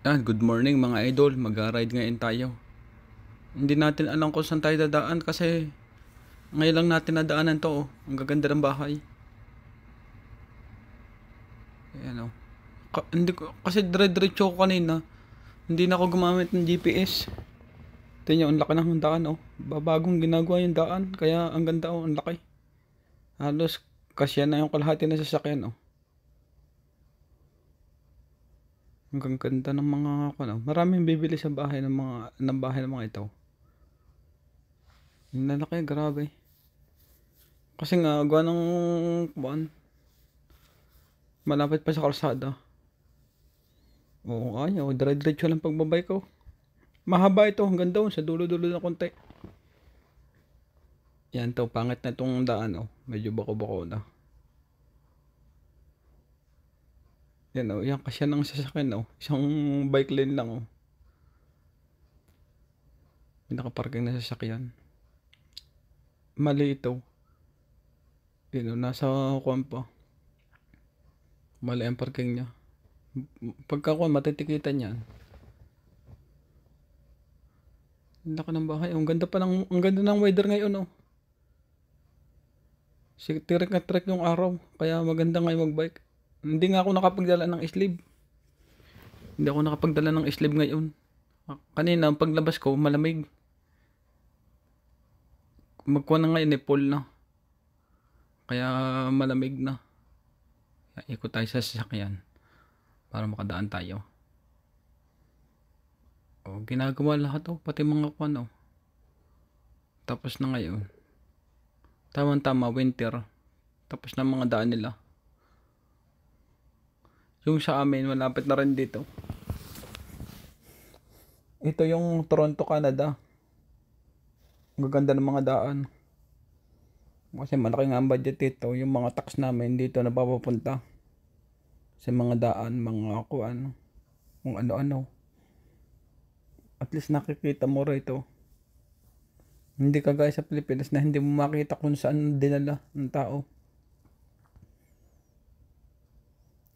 Good morning mga idol. Mag-ride ngayon tayo. Hindi natin alam kung saan tayo dadaan kasi ngayon lang natin nadaanan to. Ang gaganda ng bahay. Ayan o. Hindi ko, kasi dire-diretso ko kanina. Hindi na ako gumamit ng GPS. Tingnan nyo, ang laki ng daan o. Bagong ginagawa yung daan. Kaya ang ganda o, ang laki. Halos kasya na yung kalahati na sasakyan o. Ang ganda ng mga ano. Maraming bibili sa bahay ng mga ito. Yung lalaki, grabe. Kasi nga, gawa ng buwan, malapit pa sa kalsada. Oo, ayaw. Dire-diretso lang pagbabay ko. Mahaba ito. Hanggang doon. Sa dulo-dulo na konti. Yan to. Pangit na itong daan. Oh. Medyo bako-bako na. Yan oh. Yan kasi ng sasakyan. Oh. Isang bike lane lang. Oh. May nakaparking na sasakyan. Mali ito. Yan oh. Nasa kuwan pa. Mali ang parking niya. Pagka kuwan, matitikitan yan. Ang laki ng bahay. Ang ganda pa ng, ang ganda ng weather ngayon. Oh. Tirik na tirik yung araw. Kaya maganda ngayon magbike. Hindi nga ako nakapagdala ng sleeve. Hindi ako nakapagdala ng sleeve ngayon. Kanina, paglabas ko, malamig. Magkuha na ngayon, fall na. Kaya malamig na. Ikot tayo sa sasakyan. Para makadaan tayo. O, ginagawa lahat o. Pati mga kuwan o. Tapos na ngayon. Tama-tama, winter. Tapos na mga daan nila. Yung sa amin, malapit na rin dito. Ito yung Toronto, Canada. Ang gaganda ng mga daan. Kasi malaki nga ang budget dito. Yung mga tax namin dito na papapunta. Sa mga daan, mga kuan. Kung ano-ano. At least nakikita mo rito. Hindi kagaya sa Pilipinas na hindi mo makita kung saan dinala ng tao.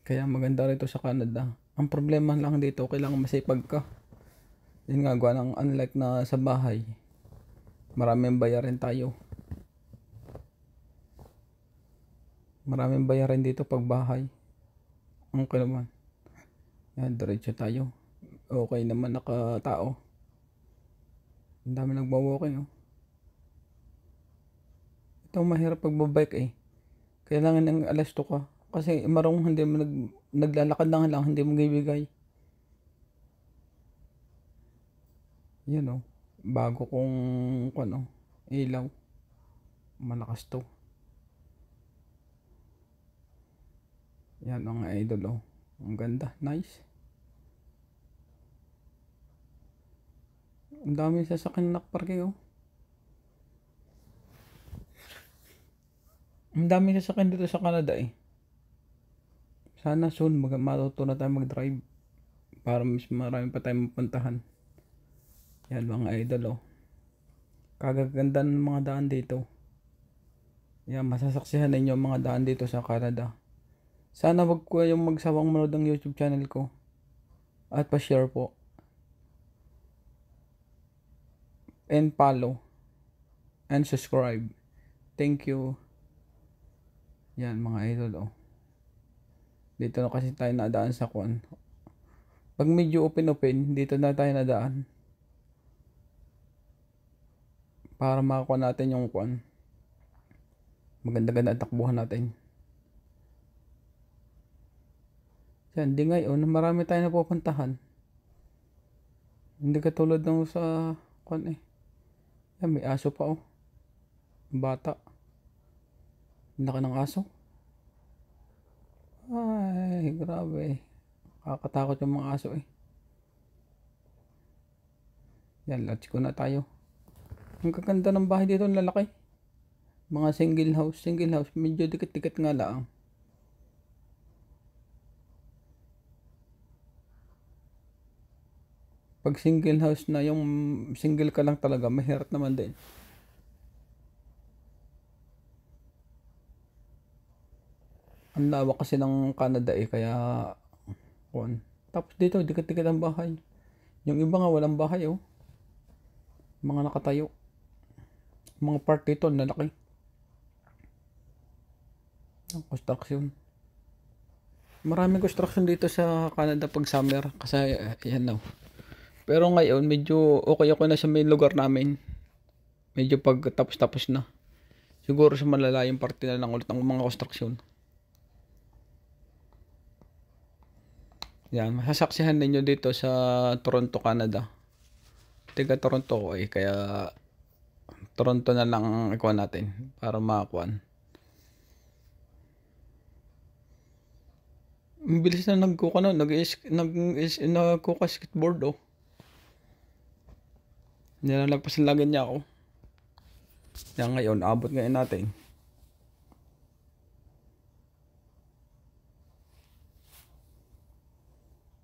Kaya maganda rito sa Canada. Ang problema lang dito, kailangan masipag ka. Yun nga, gawa ng unlike na sa bahay. Maraming bayarin tayo. Maraming bayarin dito pag bahay. Ang naman. Yan, diretso tayo. Okay naman nakatao. Ang dami nagwa-walking oh. Ito mahirap pagbabike eh. Kailangan ng alas 2 ka. Kasi marong hindi mo naglalakad lang hindi mo bibigay. Yan oh. Bago kong ano, ilaw. Malakas to. Yan ang idol oh. Ang ganda. Nice. Ang dami sasakyan na nakaparking oh. Ang dami sasakyan dito sa Canada eh. Sana soon matuto na tayo mag-drive. Para mas marami pa tayong mapuntahan. Yan mga idol oh. Kagaganda ng mga daan dito. Yan, masasaksihan ninyo mga daan dito sa Canada. Sana wag ko yung magsawang manood ng YouTube channel ko. At pa-share po. And follow. And subscribe. Thank you. Yan mga idol oh. Dito na kasi tayo nadaan sa kuan. Pag medyo open, dito na tayo nadaan. Para makakuha natin yung kuan. Maganda-ganda takbuhan natin. Yan, di ngayon, marami tayo napupuntahan. Hindi katulad ng sa kuan eh. Yan, may aso pa oh. Bata. Laki ng aso. Ay, grabe. Kakatakot yung mga aso eh. Yan, let's go na tayo. Ang gaganda ng bahay dito, ang lalaki. Mga single house. Medyo dikit-dikit nga lang. Pag single house na, yung single ka lang talaga, mahirap naman din. Ang lawak kasi ng Canada eh, kaya kuan. Tapos dito, dikit-dikit ang bahay. Yung iba nga walang bahay, oh. Mga nakatayo. Mga part dito, lalaki. Ang construction. Maraming construction dito sa Canada pag summer. Kasi, yan na. Pero ngayon, medyo okay na sa may lugar namin. Medyo pag tapos-tapos na. Siguro sa malalayong parte na lang ulit ng mga construction. Yan, masasaksihan ninyo dito sa Toronto, Canada. Tiga Toronto ko eh, kaya Toronto na lang ang ikuha natin para makakuan. Ang bilis na nagkuka na, nagkuka skateboard oh. Nilalagpasan lagi niya ako. Yan ngayon, abot ngayon natin.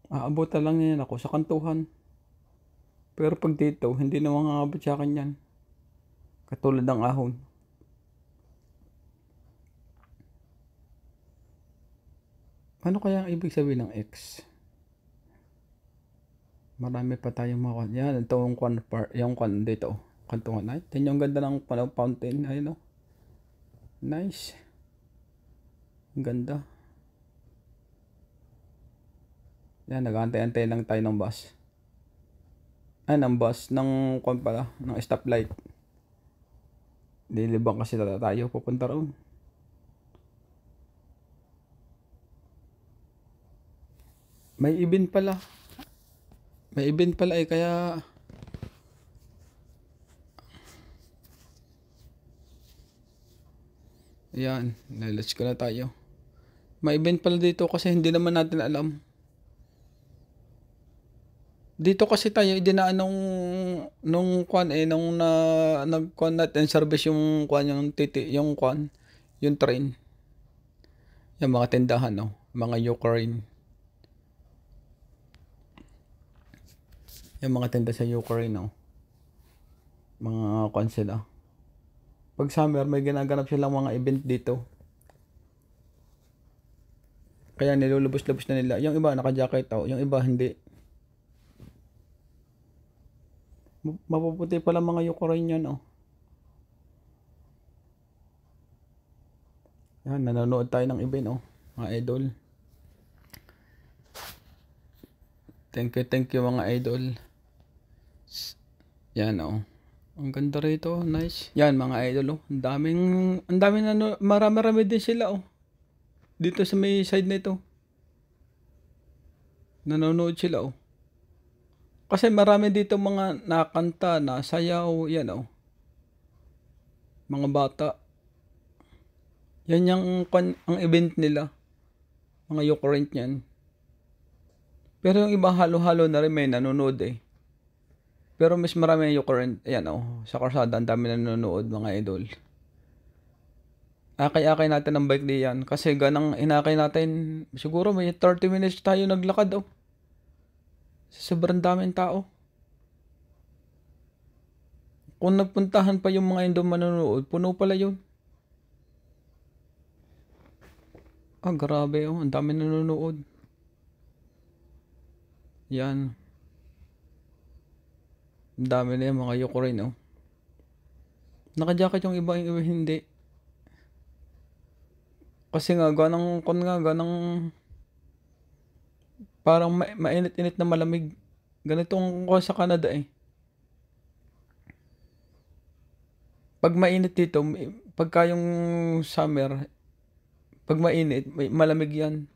Aabot na lang yan ako sa kantuhan. Pero pag dito, hindi na makakabot sa akin yan. Katulad ng ahon. Ano kaya ang ibig sabihin ng X? Marami pa tayong mga yan. Ito yung yung dito. Kantungan. Ay, yan yung ganda ng fountain. Ayun o. Nice. Ang ganda. Yan, nag-antay-antay lang tayo ng bus. Ay, ng bus. Ng pala. Ng stoplight. Lilibang kasi tayo. Pupunta roon. May event pala. May event pala eh. Kaya yan. Let's go na tayo. May event pala dito kasi hindi naman natin alam. Dito kasi tayo idinaan nung kwan eh nung nagkwan natin service yung kwan yung yung train. Yung mga tindahan no, mga Ukraine. Yung mga tinda sa Ukraine no. Mga kwan sila. Pag summer may ginaganap silang mga event dito. Kaya nilulubos-lubos na nila. Yung iba naka-jacket oh, yung iba hindi. Mapuputi pala mga Ukrainian oh. Yan, nanonood tayo ng event oh, mga idol. Thank you mga idol. Yan oh. Ang ganda rito, nice. Yan mga idol oh. Ang daming marami-rami din sila oh. Dito sa may side nito. Nanonood sila oh. Kasi marami dito mga nakanta, nasayaw, yan oh. Mga bata. Yan yung ang event nila. Mga Ukraine yan. Pero yung iba halo-halo na rin may nanonood eh. Pero mas marami yung Ukraine, yan oh. Sa karsada, ang dami nanonood mga idol. Akay-akay natin ang bike diyan. Kasi ganang inakay natin, siguro may 30 minutes tayo naglakad oh. Sobrang daming tao. Kung nagpuntahan pa yung mga Indo manonood, puno pala yun. Ah, grabe oh. Ang dami nanonood. Yan. Ang dami na yung mga Ukraine oh. Naka-jacket yung iba hindi. Kasi nga, ganang parang mainit-init na malamig. Ganitong ko sa Canada eh. Pag mainit dito, pagka yung summer, pag mainit, malamig yan.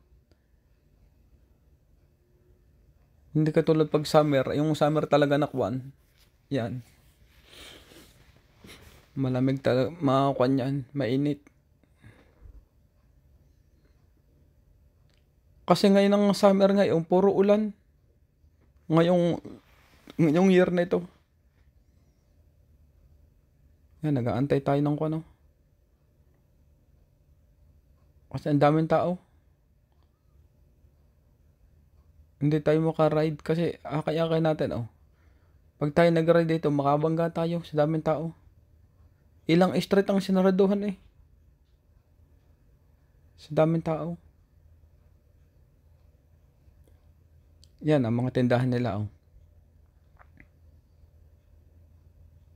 Hindi katulad pag summer, yung summer talaga na kwan. Yan. Malamig talaga, makakwan yan, mainit. Kasi ngayon ang summer ngayon, puro ulan. Ngayong year na ito. Yan, nag-aantay tayo ng ano. Kasi ang daming tao. Hindi tayo makaride kasi akay-akay natin oh. Pag tayo nag-ride dito, makabangga tayo sa daming tao. Ilang street ang sinaraduhan eh. Sa daming tao. Yan ang mga tindahan nila, oh.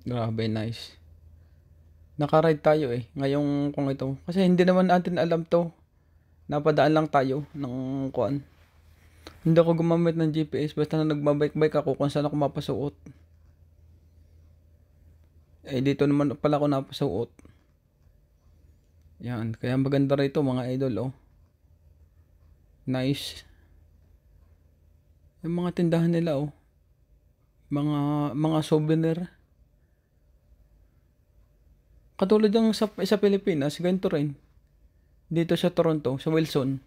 Grabe, nice. Naka-ride tayo eh. Ngayong kung ito. Kasi hindi naman natin alam to. Napadaan lang tayo ng kuan. Hindi ako gumamit ng GPS. Basta na nagbabike-bike ako kung saan ako mapasuot. Eh dito naman pala ako napasuot. Yan. Kaya maganda rito mga idol, oh. Nice. Yung mga tindahan nila, oh. Mga souvenir. Katulad ng sa Pilipinas, ganito rin. Dito sa Toronto, sa Wilson.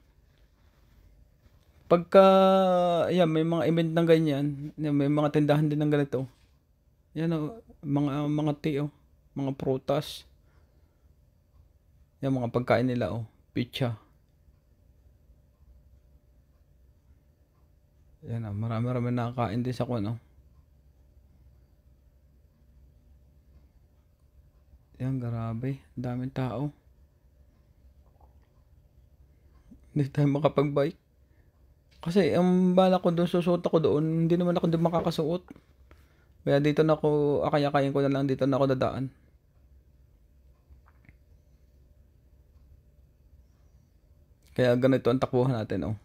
Pagka, yan, may mga event ng ganyan, yan, may mga tindahan din ng ganito. Yan, oh, mga tea, oh, mga prutas. Yan, mga pagkain nila, oh, pizza. Yan, oh, marami-rami nakakain din sa kuno. Yan, grabe, daming tao. Hindi tayo makapag-bike. Kasi ang bala ko doon, susuot ako doon, hindi naman ako doon makakasuot. Kaya dito na ako, akay-akayin ko na lang, dito na ako dadaan. Kaya ganito ang takbuhan natin, oh.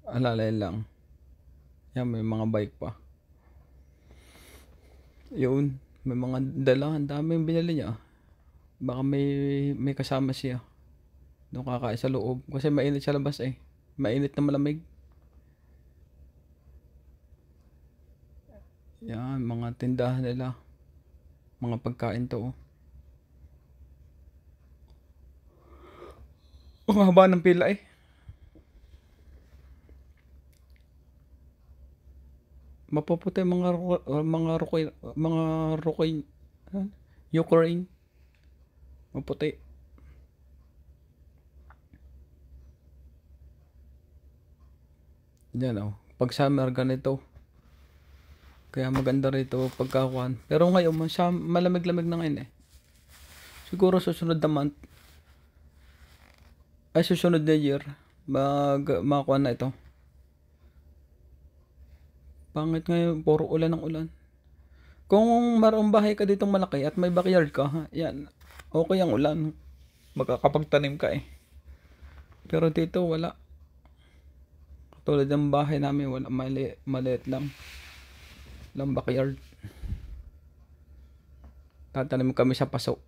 Alalay lang. Yan, may mga bike pa. Yun, may mga dala, ang daming binili niya. Baka may kasama siya. Doon kakain sa loob. Kasi mainit sa labas eh. Mainit na malamig. Yan, mga tindahan nila. Mga pagkain to, oh. Ang haba ng pila eh. Mapuputi mga rukoy, Ukraine. Maputi. Yan, oh. Pag summer ganito. Kaya maganda rito pagkakuan. Pero ngayon, malamig-lamig na ngayon eh. Siguro susunod na month, ay susunod na year, makakuan na ito. Pangit ngayon, puro ulan ng ulan. Kung mayroong bahay ka ditong malaki at may backyard ka, yan, okay ang ulan. Makakapagtanim ka eh. Pero dito wala. Tulad ng bahay namin, wala, maliit lang. Walang backyard. Tatanim kami sa paso.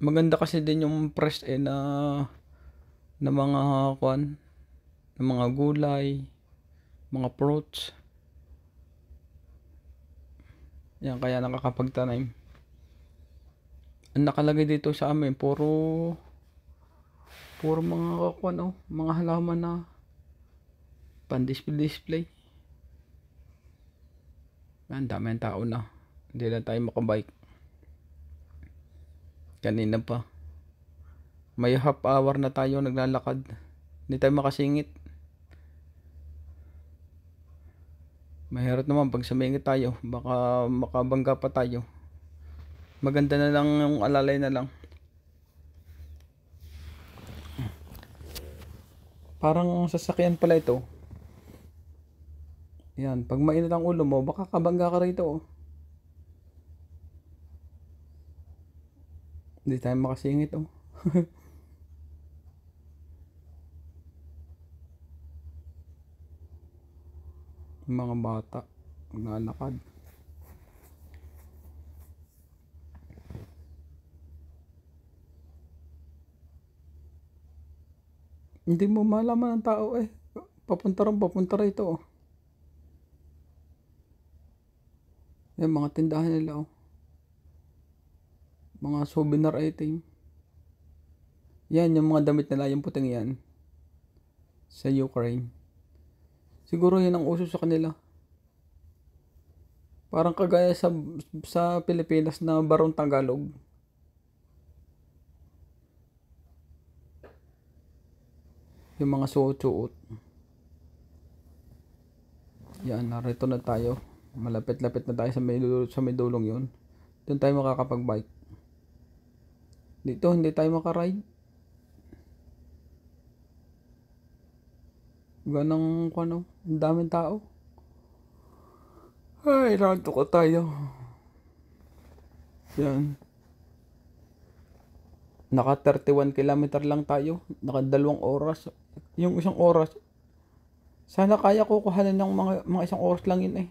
Maganda kasi din yung fresh eh na mga kuan, na mga gulay, mga fruits. Yan, kaya nakakapagtanim. Ang nakalagay dito sa amin, puro mga kuan, oh, mga halaman na pan-display. Yan, dami ang tao na. Hindi na tayo makabike. Kanina pa. May half hour na tayo naglalakad. Hindi tayo makasingit. Mahirap naman pag sumingit tayo. Baka makabangga pa tayo. Maganda na lang yung alalay na lang. Parang sasakyan pala ito. Yan, pag mainit ang ulo mo, baka kabangga ka rito, oh. Hindi tayo makasingit, oh. Mga bata naglalakad. Hindi mo malaman ng tao eh. Papunta rito, oh. Yan, mga tindahan nila, oh. Mga souvenir item. Yan, yung mga damit nila, yung puting yan. Sa Ukraine. Siguro yan ang uso sa kanila. Parang kagaya sa Pilipinas na barong Tagalog. Yung mga suot-suot. Yan, narito na tayo. Malapit-lapit na tayo sa may dulong yun. Doon tayo makakapag-bike. Dito hindi tayo makaride. Ganang ano, ang daming tao. Ay, nanto ko tayo. Yan. Naka 31 kilometer lang tayo. Naka 2 oras. Yung 1 oras, sana kaya ko kuhanin ng mga 1 oras lang yun eh.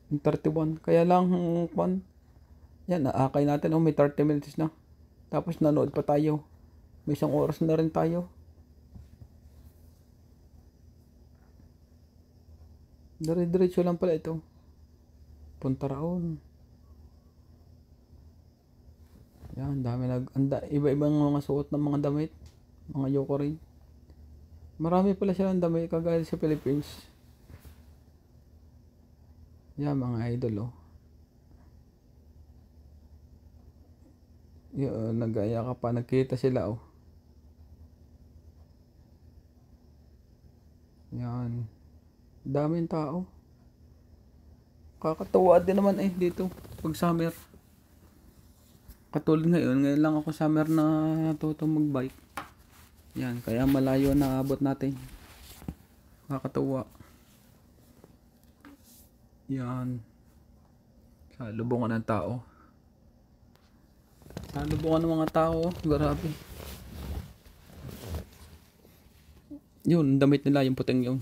Yung 31. Kaya lang, kwan. Yan, naakay natin. Oh, may 30 minutes na. Tapos nanood pa tayo. May 1 oras na rin tayo. Dire-diretso lang pala ito. Punta raon. Yan, dami iba-ibang mga suot ng mga damit. Mga yoko rin. Marami pala silang damit kagaya sa Philippines. Yan, mga idol oh. Yan, nagaya ka pa. Nagkita sila oh. Yan. Daming tao. Kakatuwa din naman eh dito pag summer. Katulad ngayon lang ako summer na natuto magbike. Yan, kaya malayo na abot natin. Kakatuwa. Yan. Sa lubungan ng tao. Sa lubungan ng mga tao, grabe. Yun, damit nila yung puting yun.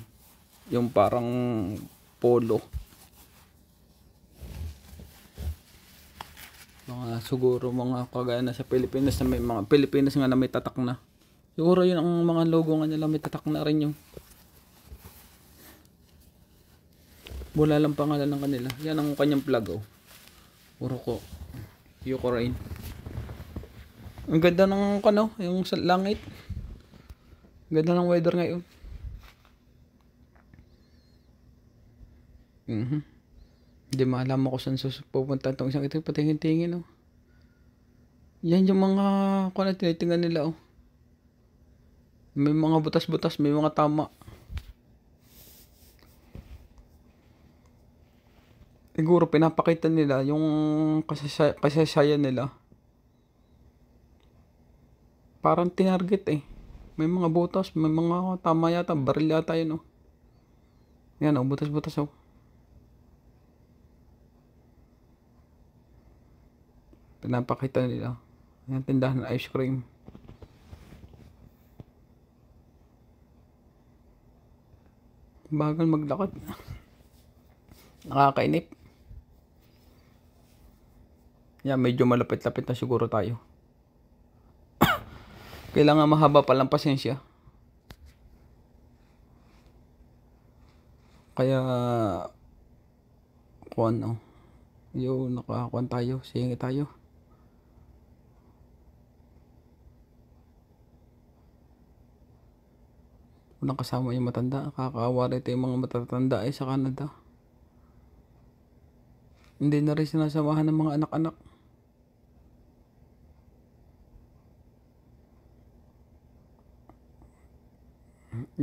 Yung parang polo. Siguro mga kagaya na sa Pilipinas na may mga Pilipinas nga na may tatak na. Siguro yun ang mga logo nga nila may tatak na rin yung. Wala lang pangalan ng kanila. Yan ang kanyang flag oh. Puro ko. Ukraine. Ang ganda ng yung sa langit. Ganda ng weather ngayon. Hindi maalam ako saan pupunta itong isang ito. Patingin-tingin oh. Yan yung mga tinitingnan nila oh. May mga butas-butas, may mga tama. Siguro pinapakita nila yung kasaysayan nila. Parang tinarget eh. May mga butas, may mga tama yata, baril yata yun oh. Yan oh, butas-butas oh. Pinapakita nila. Yan, tindahan ng ice cream. Bagal maglakad. Nakakainip. Yan, medyo malapit-lapit na siguro tayo. Kailangan mahaba palang pasensya. Kaya yung nakakuan tayo, singi tayo. Walang kasama yung matanda. Kakaawa rito yung mga matatanda sa Canada. Hindi na rin sinasamahan ng mga anak-anak.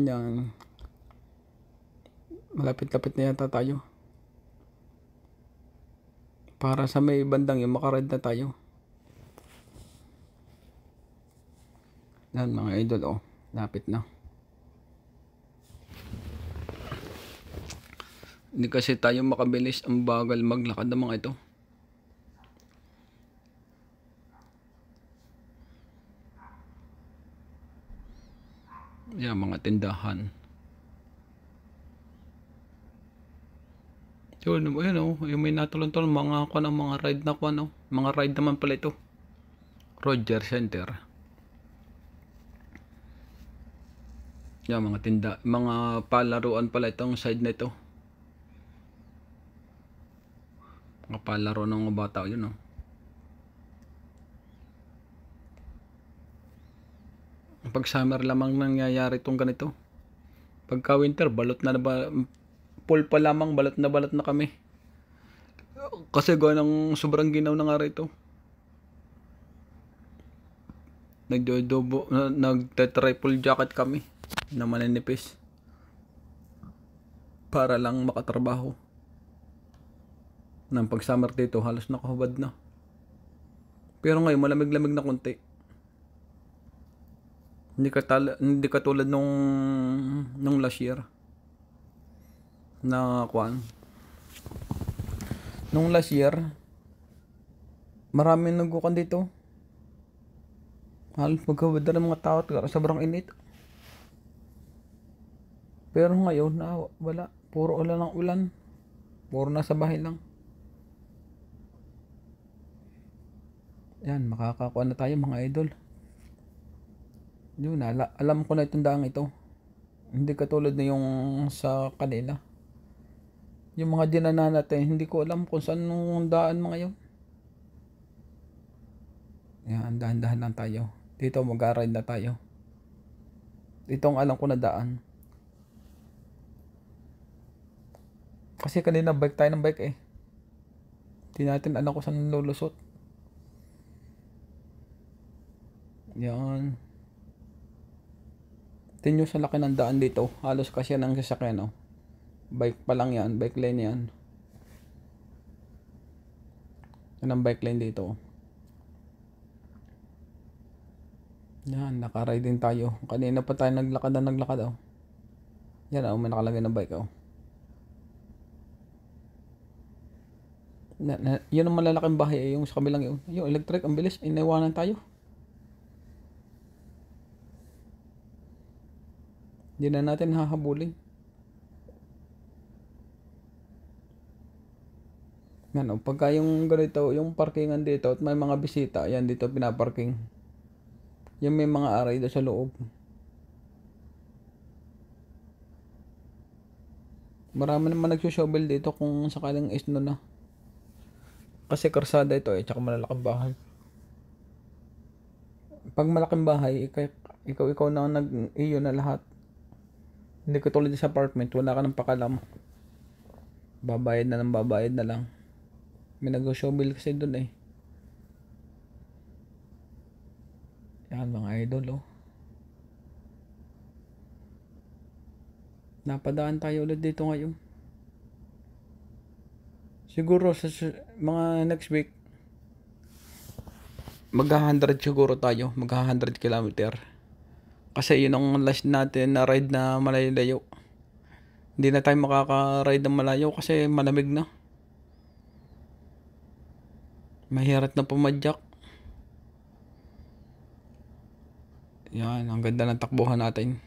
Yan. Malapit-lapit na yata tayo. Para sa may bandang yung makaride na tayo. Yan mga idol oh. Lapit na. Hindi kasi tayo makabilis, ang bagal maglakad ng mga ito. Yan, mga tindahan. Yun oh, yung may natulon-tulon, mga ride na mga ride naman pala ito. Roger Center. Yan, mga palaruan pala itong side na ito. Mga palaro ng mga bata yun oh. Pag summer lamang nangyayari itong ganito. Pagka winter, full pa lamang, balot na kami. Kasi ganang sobrang ginaw na nga rito. Nagte-triple jacket kami na maninipis. Para lang makatrabaho. Nang pag summer dito, halos nakahubad na. Pero ngayon, malamig-lamig na konti. Hindi katulad nung last year na kuan. Nung last year, maraming nagkukan dito. Halos magkabada ng mga tao at sobrang init. Pero ngayon, wala. Puro ulan ng ulan. Puro nasa bahay lang. Yan, makakakuha na tayo mga idol. Yun, alam ko na itong daang ito. Hindi katulad na yung sa kanila. Yung mga dinana natin, hindi ko alam kung saan nung daan mga yun. Yan, dahan-dahan lang tayo. Dito mag-ride na tayo. Dito ang alam ko na daan. Kasi kanina bike tayo ng bike eh. Hindi natin alam kung saan lulusot. Yan. Tingnan nyo sa laki ng daan dito. Halos kasi yan ang sasakyan, oh. Bike pa lang yan. Bike lane yan. Yan ang bike lane dito. Yan, naka-ride din tayo. Kanina pa tayo naglakad, oh. Yan, oh, may nakalagay na bike, oh. Yun ang malalaking bahay, eh, yung sa kabilang yun. Yung electric, ang bilis. Inaiwanan tayo. Hindi na natin hahabulin. Yan, oh, pagka yung ganito, yung parkingan dito at may mga bisita, yan dito pinaparking. Yung may mga aray doon sa loob. Marami naman nagsushovel dito kung sakaling isno na. Kasi karsada ito eh, tsaka malalaking bahay. Pag malaking bahay, ikaw na nag-iyo na lahat. Hindi ko tulad sa apartment, wala ka ng pakalam. Babayad na lang. May nag-shovel kasi doon eh. Yan mga idol, oh. Napadaan tayo ulit dito ngayon. Siguro sa mga next week, magha-100 siguro tayo. Magha-100 kilometer. Kasi yun ang last natin na ride na malayo. Hindi na tayo makaka-ride ng malayo kasi malamig na. Mahirap na pumadyak. Yan, ang ganda ng takbuhan natin.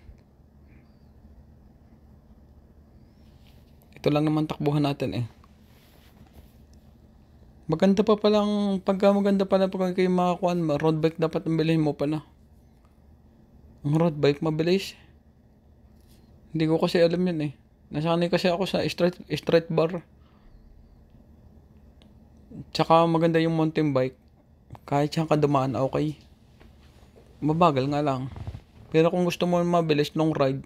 Ito lang naman takbuhan natin eh. Maganda pa palang, pagka kayo makakuan, road bike dapat ang bilhin mo pala. Ang road bike mabilis. Hindi ko kasi alam yun eh. Nasanay kasi ako sa street bar. Tsaka maganda yung mountain bike. Kahit siyang kadumaan, okay. Mabagal nga lang. Pero kung gusto mo mabilis long ride,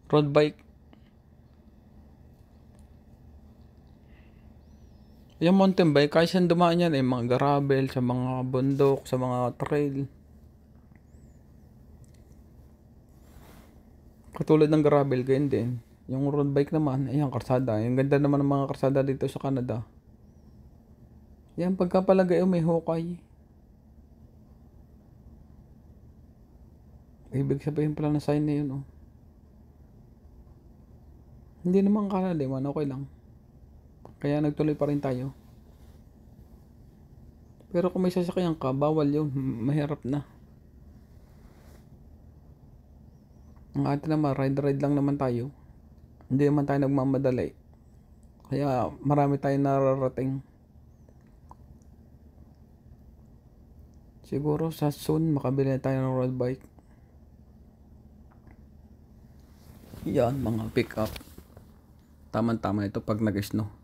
road bike. Yung mountain bike, kahit saan dumaan yan eh, mga gravel, sa mga bundok, sa mga trail. Katulad ng gravel, ganyan din. Yung road bike naman, ayan, karsada. Yung ganda naman ng mga karsada dito sa Canada. Yan, pagkapalagay, may hukay. Ibig sabihin pala na sign na yun, oh. Hindi naman kalaliman, okay lang. Kaya nagtuloy pa rin tayo. Pero kung may sasakyan ka, bawal yun. Mahirap na. Ang atin naman, ride lang naman tayo. Hindi naman tayo nagmamadali. Kaya marami tayong nararating. Siguro sa soon, makabili na tayo ng road bike. Yan, mga pick up. Tama-tama ito pag nag-snow.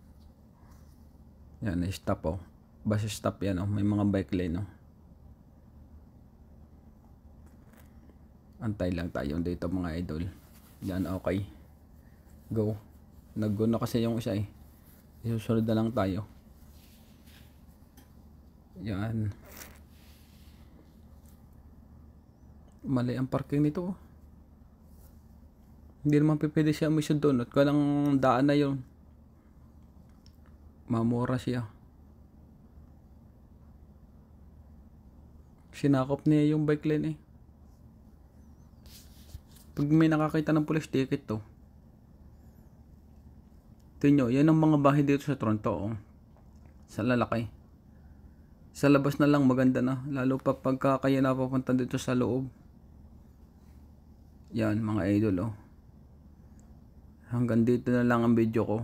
Yan, stop, oh. Bus stop yan, oh. May mga bike lane, oh. Antay lang tayo dito mga idol. Yan, okay. Go. Nag-go na kasi yung isa eh. Isusunod na lang tayo. Yan. Mali ang parking nito, oh. Hindi naman pipili siya mission doon at walang daan na yun. Mamura siya. Sinakop niya yung bike lane eh. Pag may nakakita ng police ticket to, tingnan nyo, yan ang mga bahay dito sa Toronto, oh. Sa lalaki. Sa labas na lang maganda na, lalo pa pagka kayo napapunta dito sa loob. Yan mga idol, oh. Hanggang dito na lang ang video ko.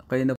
Kayo na